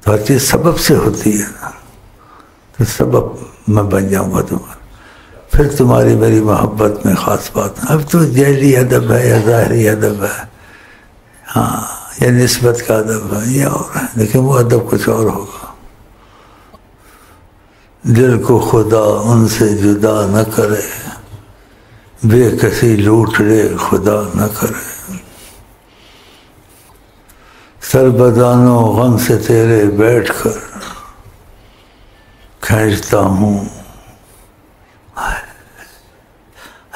تو ہر چیز سبب سے ہوتی ہے نا، تو سبب میں بن جاؤں گا تمہارا، پھر تمہاری میری محبت میں خاص بات ہے۔ اب تو جیلی ادب ہے یا ظاہری ادب ہے، ہاں، یا نسبت کا ادب ہے، یہ اور ہے، لیکن وہ ادب کچھ اور ہوگا۔ دل کو خدا ان سے جدا نہ کرے، بے کسی لوٹ لے خدا نہ کرے، سر بدانوں غم سے تیرے بیٹھ کر کھینچتا ہوں،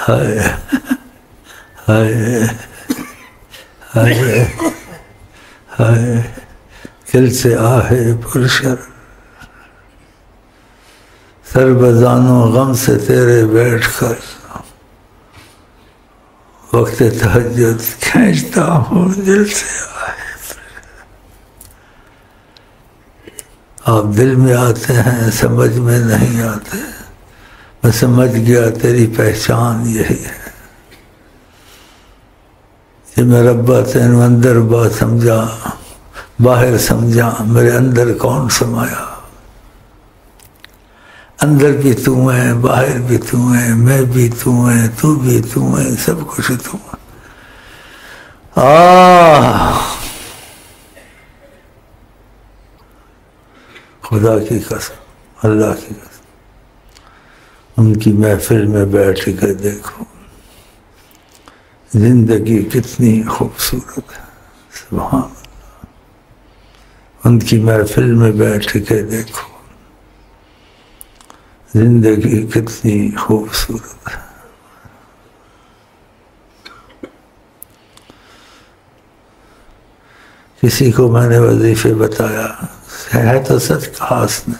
ہائے ہائے ہائے ہائے، دل سے آہے پرشر، سر بدانوں غم سے تیرے بیٹھ کر وقت تہجد کھینچتا ہوں، دل سے آئے۔ آپ دل میں آتے ہیں، سمجھ میں نہیں آتے، میں سمجھ گیا تیری پہچان یہی ہے۔ یہ میرا باطن اندر بات سمجھا، باہر سمجھا، میرے اندر کون سمایا؟ اندر بھی تو ہے، باہر بھی تو ہے، میں بھی تو ہے، تو بھی تو ہے، سب کچھ تو ہے۔ خدا کی قسم، اللہ کی قسم، ان کی محفل میں بیٹھ کے دیکھو زندگی کتنی خوبصورت ہے، سبحان اللہ۔ ان کی محفل میں بیٹھ کے دیکھو زندگی کتنی خوبصورت ہے۔ کسی کو میں نے وظیفے بتایا ہے تو سچ کہا اس نے،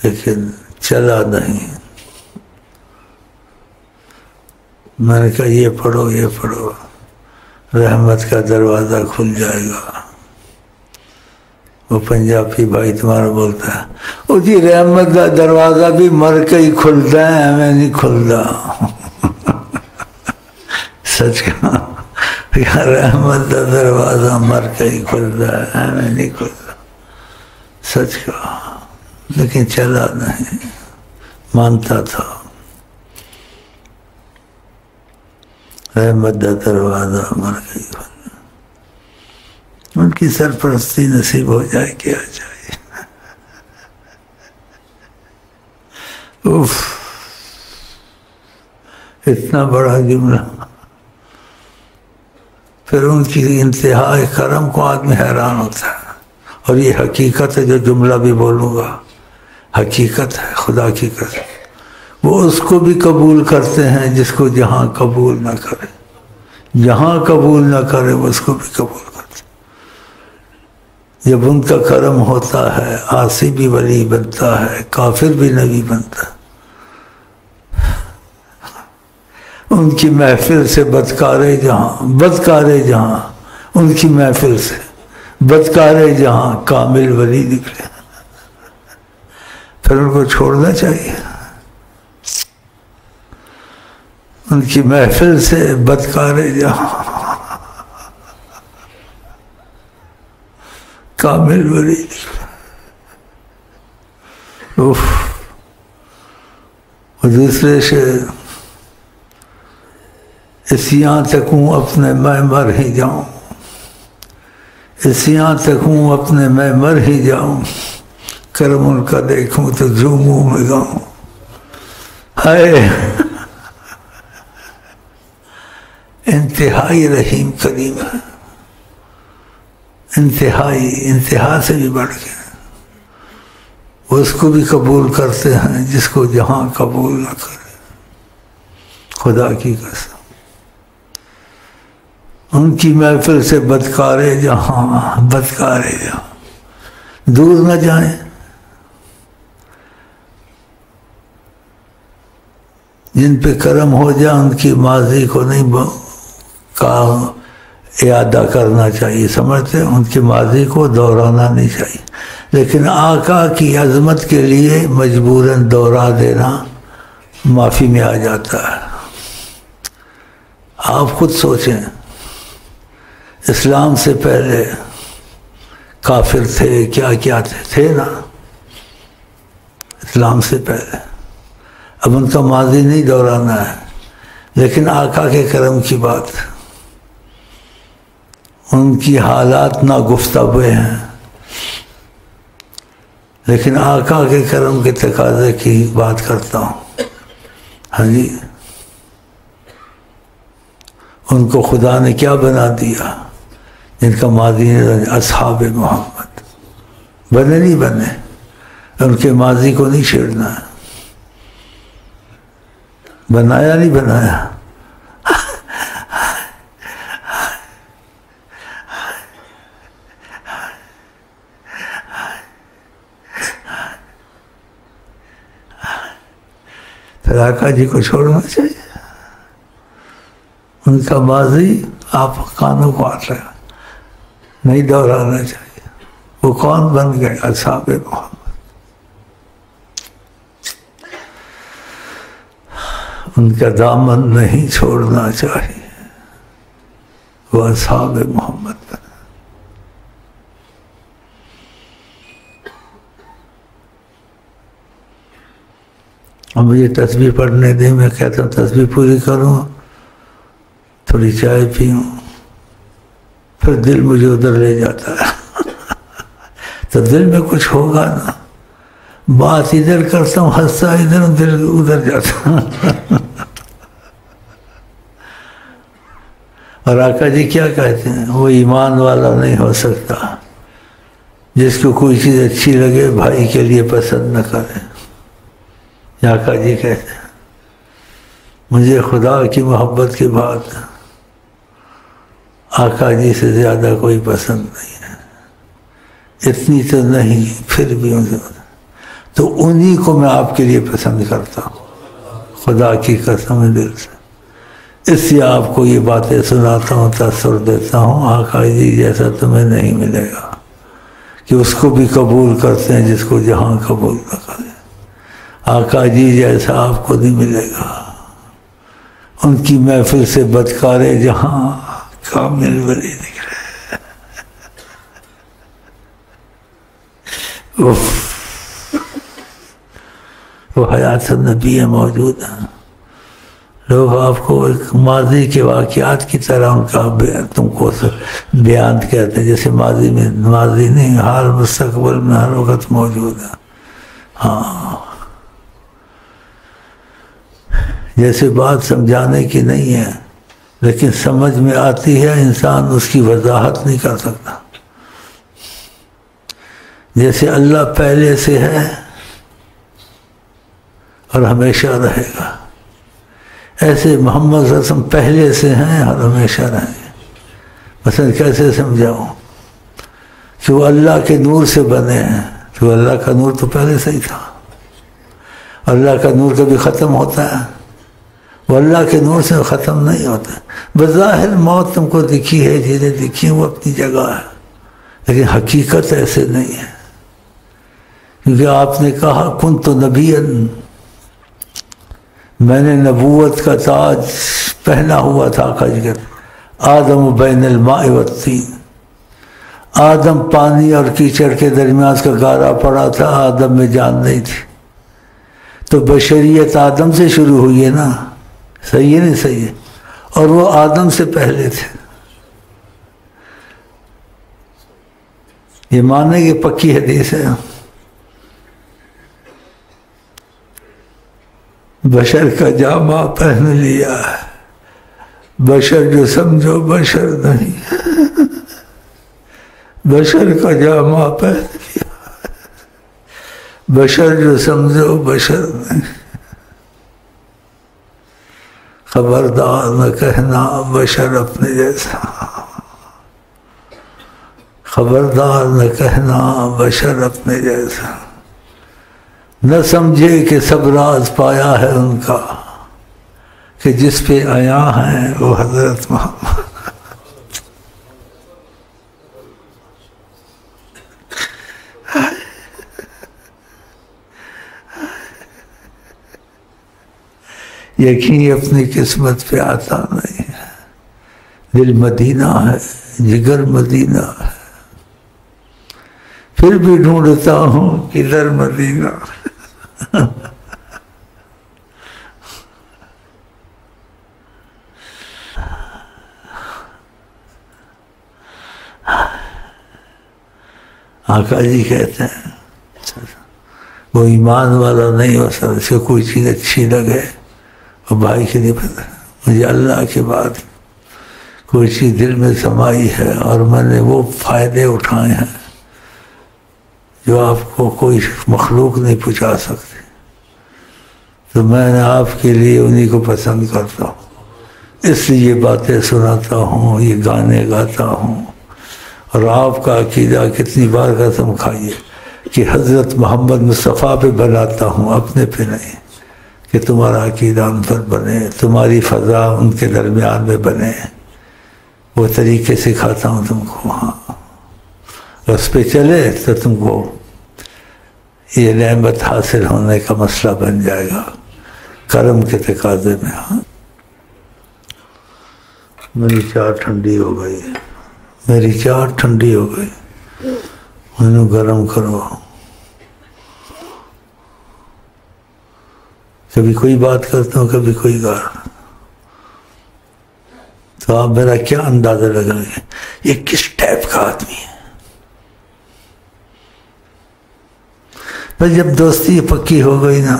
لیکن چلا نہیں۔ میں نے کہا یہ پڑھو، یہ پڑھو، رحمت کا دروازہ کھل جائے گا۔ وہ پنجابی بھائی تمہارا بولتا ہے، او جی رحمت کا دروازہ بھی مر کے ہی کھلتا ہے، ہمیں نہیں کھلتا۔ سچ کہا، رحمت کا دروازہ مر کے ہی کھلتا ہے، ہمیں نہیں کھلتا۔ سچ کہا، لیکن چلا نہیں، مانتا تھا۔ رحمت کا دروازہ مر کے ہی کھلتا، ان کی سرپرستی نصیب ہو جائے، کیا جائے۔ اتنا بڑا جملہ، پھر ان کی انتہائی کرم کو آدمی حیران ہوتا ہے۔ اور یہ حقیقت ہے، جو جملہ بھی بولوں گا حقیقت ہے، خدا کی قسم۔ وہ اس کو بھی قبول کرتے ہیں جس کو جہاں قبول نہ کرے، جہاں قبول نہ کرے وہ اس کو بھی قبول کرتے۔ جب ان کا کرم ہوتا ہے، عاصی بھی ولی بنتا ہے، کافر بھی نبی بنتا ہے۔ ان کی محفل سے بدکارے جہاں، بدکارے جہاں، ان کی محفل سے بدکارے جہاں کامل ولی نکلے، پھر ان کو چھوڑنا چاہیے۔ ان کی محفل سے بدکارے جہاں کامل ولی نکلے۔ اور دوسرے سے اسیاں تک ہوں اپنے میں مر ہی جاؤں، اسیاں تک ہوں اپنے میں مر ہی جاؤں، کرم ان کا دیکھوں تو جو منہ میں گاؤں۔ ہائے انتہائی رحیم کریم ہے، انتہا سے بھی بڑھ کے وہ اس کو بھی قبول کرتے ہیں جس کو جہاں قبول نہ کرے. خدا کی قسم ان کی محفل سے بدکارے جہاں دور نہ جائیں. جن پہ کرم ہو جائے ان کی ماضی کو نہیں کا اعادہ کرنا چاہیے، سمجھتے ہیں، ان کی ماضی کو دہرانا نہیں چاہیے. لیکن آقا کی عظمت کے لیے مجبوراً دوہرا دینا معافی میں آ جاتا ہے. آپ خود سوچیں، اسلام سے پہلے کافر تھے، کیا تھے نا اسلام سے پہلے. اب ان کا ماضی نہیں دہرانا ہے، لیکن آقا کے کرم کی بات، ان کی حالات ناگفتگو ہیں، لیکن آقا کے کرم کے تقاضے کی بات کرتا ہوں. ہاں جی، ان کو خدا نے کیا بنا دیا جن کا ماضی اصحاب محمد نہیں بنے. ان کے ماضی کو نہیں چھیڑنا ہے. بنایا نہیں بنایا. پھر آقا جی کو چھوڑنا چاہیے. ان کا ماضی آپ کانوں کو ہاتھ لگا نہیں دہرانا چاہیے. وہ کون بن گئے؟ اصحاب محمد. ان کا دامن نہیں چھوڑنا چاہیے. وہ اصحاب محمد بن. اب مجھے تسبیح پڑھنے دیں، میں کہتا ہوں تسبیح پوری کروں، تھوڑی چائے پیوں، پھر دل مجھے ادھر لے جاتا ہے. تو دل میں کچھ ہوگا نا، بات ادھر کرتا ہوں، ہنستا ادھر، دل ادھر جاتا. اور آقا جی کیا کہتے ہیں؟ وہ ایمان والا نہیں ہو سکتا جس کو کوئی چیز اچھی لگے بھائی کے لیے پسند نہ کرے. آقا جی کہتے ہیں مجھے خدا کی محبت کے بعد آقا جی سے زیادہ کوئی پسند نہیں ہے. اتنی تو نہیں، پھر بھی تو انہی کو میں آپ کے لیے پسند کرتا ہوں، خدا کی قسم دل سے. اس لیے آپ کو یہ باتیں سناتا ہوں، تاثر دیتا ہوں. آقا جی جیسا تمہیں نہیں ملے گا کہ اس کو بھی قبول کرتے ہیں جس کو جہاں قبول نہ کرے. آقا جی جیسا آپ کو نہیں ملے گا. ان کی محفل سے بدکارے جہاں کامل ولی نکلے. وہ حیات النبی موجود ہیں. لوگ آپ کو ایک ماضی کے واقعات کی طرح ان کا تم کو بیان کہتے ہیں، جیسے ماضی میں، ماضی نہیں، حال مستقبل میں ہر وقت موجود ہے. ہاں، جیسے بات سمجھانے کی نہیں ہے لیکن سمجھ میں آتی ہے، انسان اس کی وضاحت نہیں کر سکتا. جیسے اللہ پہلے سے ہے اور ہمیشہ رہے گا، ایسے محمد صلی اللہ علیہ وسلم پہلے سے ہیں اور ہمیشہ رہیں گے. مثلا کیسے سمجھاؤں کہ وہ اللہ کے نور سے بنے ہیں، تو اللہ کا نور تو پہلے سے ہی تھا. اللہ کا نور کبھی ختم ہوتا ہے؟ وہ اللہ کے نور سے ختم نہیں ہوتا. بظاہر موت تم کو دکھی ہے، چیزیں دکھی ہیں، وہ اپنی جگہ ہے، لیکن حقیقت ایسے نہیں ہے. کیونکہ آپ نے کہا کنت نبیًا، میں نے نبوت کا تاج پہنا ہوا تھا. آدم بین الماء والطین، آدم پانی اور کیچڑ کے درمیان کا گارا پڑا تھا، آدم میں جان نہیں تھی. تو بشریت آدم سے شروع ہوئی ہے نا، صحیح ہے نہیں صحیح ہے؟ اور وہ آدم سے پہلے تھے. یہ ماننے کی پکی حدیث ہے. بشر کا جامہ پہن لیا ہے، بشر جو سمجھو بشر نہیں. بشر کا جامع پہن لیا، بشر جو سمجھو بشر نہیں، خبردار نہ کہنا بشر اپنے جیسا، خبردار نہ کہنا بشر اپنے جیسا، نہ سمجھے کہ سب راز پایا ہے ان کا، کہ جس پہ آیا ہیں وہ حضرت محمد۔ یقین اپنی قسمت پہ آتا نہیں ہے، دل مدینہ ہے، جگر مدینہ ہے، پھر بھی ڈھونڈتا ہوں کدھر مدینہ۔ آقا جی کہتے ہیں وہ ایمان والا نہیں ہو سکتا، اس کو کوئی چیز اچھی لگے اور بھائی کے لیے پتہ مجھے اللہ کے بعد کوئی چیز دل میں سمائی ہے اور میں نے وہ فائدے اٹھائے ہیں جو آپ کو کوئی مخلوق نہیں پہنچا سکتی، تو میں نے آپ کے لیے انہی کو پسند کرتا ہوں، اس لیے یہ باتیں سناتا ہوں، یہ گانے گاتا ہوں۔ اور آپ کا عقیدہ کتنی بار قسم کھائیے کہ حضرت محمد مصطفیٰ پہ بناتا ہوں، اپنے پہ نہیں، کہ تمہارا عقیدہ ان پر بنے، تمہاری فضا ان کے درمیان میں بنے، وہ طریقے سکھاتا ہوں تم کو۔ ہاں اس پہ چلے تو تم کو یہ نعمت حاصل ہونے کا مسئلہ بن جائے گا کرم کے تقاضے میں۔ ہاں میری چائے ٹھنڈی ہو گئی، میری چائے ٹھنڈی ہو گئی، انہوں گرم کرو۔ کبھی کوئی بات کرتا ہوں، کبھی کوئی گار، تو آپ میرا کیا اندازہ لگائیں گے یہ کس ٹائپ کا آدمی ہے؟ بس جب دوستی پکی ہو گئی نا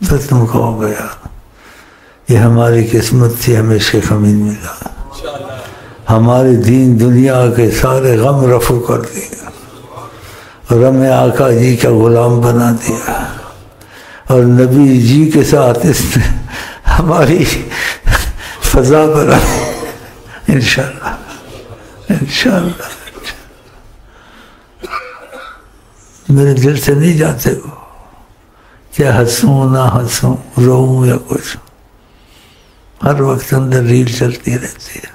تو تم کو ہو گیا یہ ہماری قسمت تھی، ہمیں شیخ امین ملا، ہمارے دین دنیا کے سارے غم رفع کر دیا اور ہمیں آقا جی کا غلام بنا دیا، اور نبی جی کے ساتھ اس نے ہماری فضا بنا انشاءاللہ انشاءاللہ۔ میرے دل سے نہیں جاتے وہ، کیا ہنسوں نہ ہنسوں، روؤں یا کچھ، ہر وقت اندر ریل چلتی رہتی ہے۔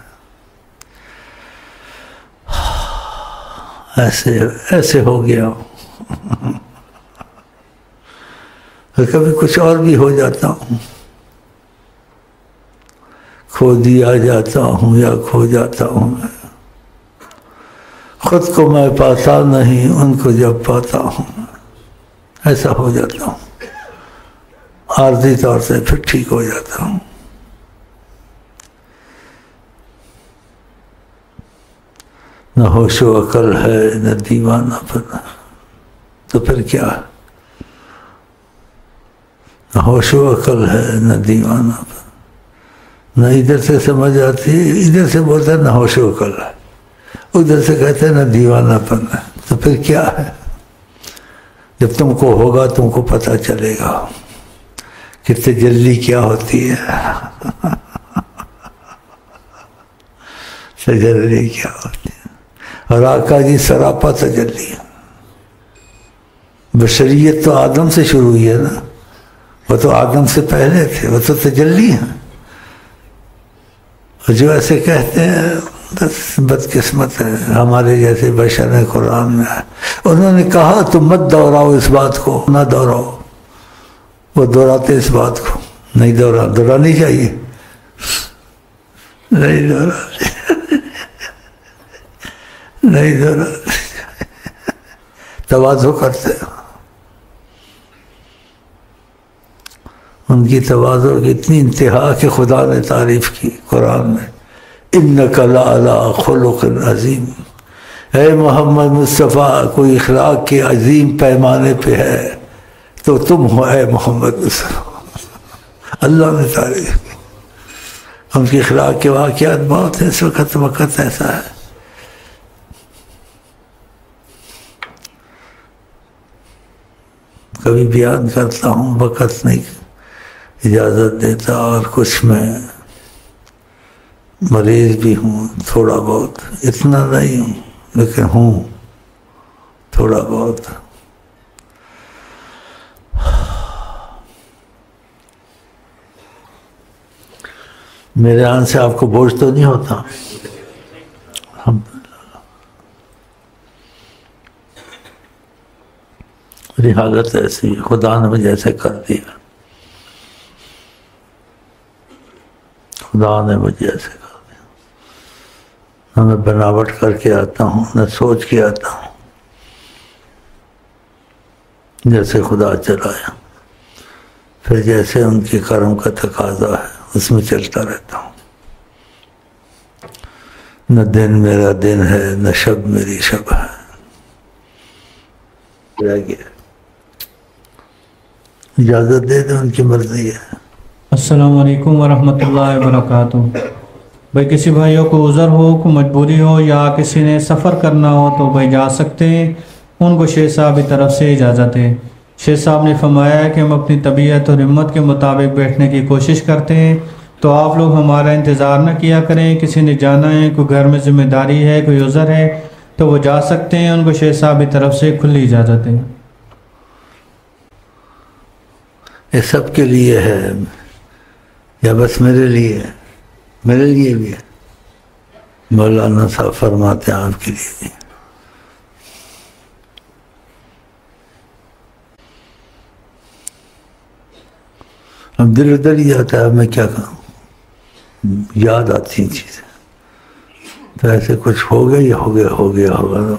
ایسے ہو گیا ہوں، کبھی کچھ اور بھی ہو جاتا ہوں، کھو دیا جاتا ہوں یا کھو جاتا ہوں، خود کو میں پاتا نہیں، ان کو جب پاتا ہوں، ایسا ہو جاتا ہوں، عارضی طور سے پھر ٹھیک ہو جاتا ہوں۔ نہ ہوش و عقل ہے نہ دیوانہ پن، تو پھر کیا ہے؟ نہ ہوش و عقل ہے نہ دیوانہ پن، نہ ادھر سے سمجھ آتی ہے، ادھر سے بولتا ہے نہ ہوش و عقل ہے، ادھر سے کہتے ہیں نہ دیوانہ پن ہے، تو پھر کیا ہے؟ جب تم کو ہوگا تم کو پتہ چلے گا کہ تجلی کیا ہوتی ہے، تجلی کیا ہوتی ہے۔ اور آقا جی سراپا تجلی ہے۔ بشریت تو آدم سے شروع ہوئی ہے نا، وہ تو آدم سے پہلے تھے، وہ تو تجلی ہیں۔ اور جو ایسے کہتے ہیں بدقسمت ہے، ہمارے جیسے بشر ہیں، قرآن میں ہے، انہوں نے کہا تم مت دوہراؤ اس بات کو، نہ دوہراؤ، وہ دہراتے اس بات کو، نہیں دہرانی چاہیے، نہیں دہرانی نہیں دہرانی، تواضع کرتے ہیں، ان کی تواضع کی اتنی انتہا کہ خدا نے تعریف کی قرآن میں، اِنَّكَ لَعَلَىٰ خُلُقٍ عظیم، اے محمد مصطفیٰ کوئی اخلاق کے عظیم پیمانے پہ ہے تو تم ہو اے محمد مصطفیٰ۔ اللہ نے تعریف کی، ان کی اخلاق کے واقعات بہت ہیں، اس وقت ایسا ہے کبھی بیان کرتا ہوں، وقت نہیں اجازت دیتا، اور کچھ میں مریض بھی ہوں تھوڑا بہت، اتنا نہیں ہوں لیکن ہوں تھوڑا بہت۔ میرے آن سے آپ کو بوجھ تو نہیں ہوتا؟ میری حالت ایسی ہے، خدا نے مجھے ایسے کر دیا، خدا نے مجھے ایسے کر دیا، نہ میں بناوٹ کر کے آتا ہوں نہ سوچ کے آتا ہوں، جیسے خدا چلایا، پھر جیسے ان کے کرم کا تقاضا ہے اس میں چلتا رہتا ہوں۔ نہ دن میرا دن ہے نہ شب میری شب ہے، رہ گیا۔ اجازت دے دیں، ان کی مرضی ہے۔ السلام علیکم ورحمۃ اللہ وبرکاتہ۔ بھائی کسی بھائیوں کو عذر ہو، کوئی مجبوری ہو، یا کسی نے سفر کرنا ہو تو بھائی جا سکتے ہیں، ان کو شیخ صاحب کی طرف سے اجازت ہے۔ شیخ صاحب نے فرمایا ہے کہ ہم اپنی طبیعت اور ہمت کے مطابق بیٹھنے کی کوشش کرتے ہیں، تو آپ لوگ ہمارا انتظار نہ کیا کریں۔ کسی نے جانا ہے، کوئی گھر میں ذمہ داری ہے، کوئی عذر ہے، تو وہ جا سکتے ہیں، ان کو شیخ صاحب کی طرف سے کھلی اجازت ہے۔ یہ سب کے لیے ہے یا بس میرے لیے ہے؟ میرے لیے بھی ہے۔ مولانا صاحب فرماتے ہیں آپ کے لیے بھی۔ اب دل ادھر ہی جاتا ہے، میں کیا کہوں، یاد آتی ہیں چیزیں، تو ایسے کچھ ہو گیا یا ہو گیا ہو گیا ہوگا۔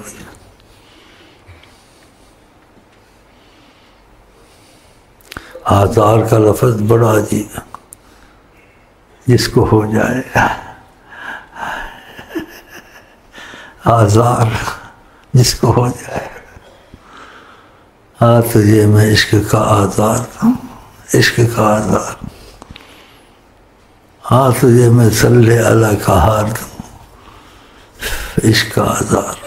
آزار کا لفظ بڑا عجیب ہے، جس کو ہو جائے آزار، جس کو ہو جائے۔ ہاں تجھے میں عشق کا آزار دوں، عشق کا آزار، ہاں تجھے میں صلی علی کا ہار دوں، عشق کا آزار۔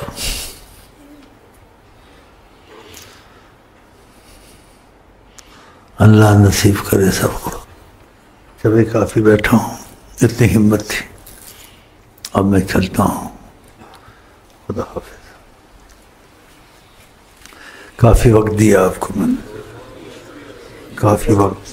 اللہ نصیب کرے سب کو۔ جبھی کافی بیٹھا ہوں، اتنی ہمت تھی، اب میں چلتا ہوں۔ خدا حافظ۔ کافی وقت دیا آپ کو میں نے، کافی وقت۔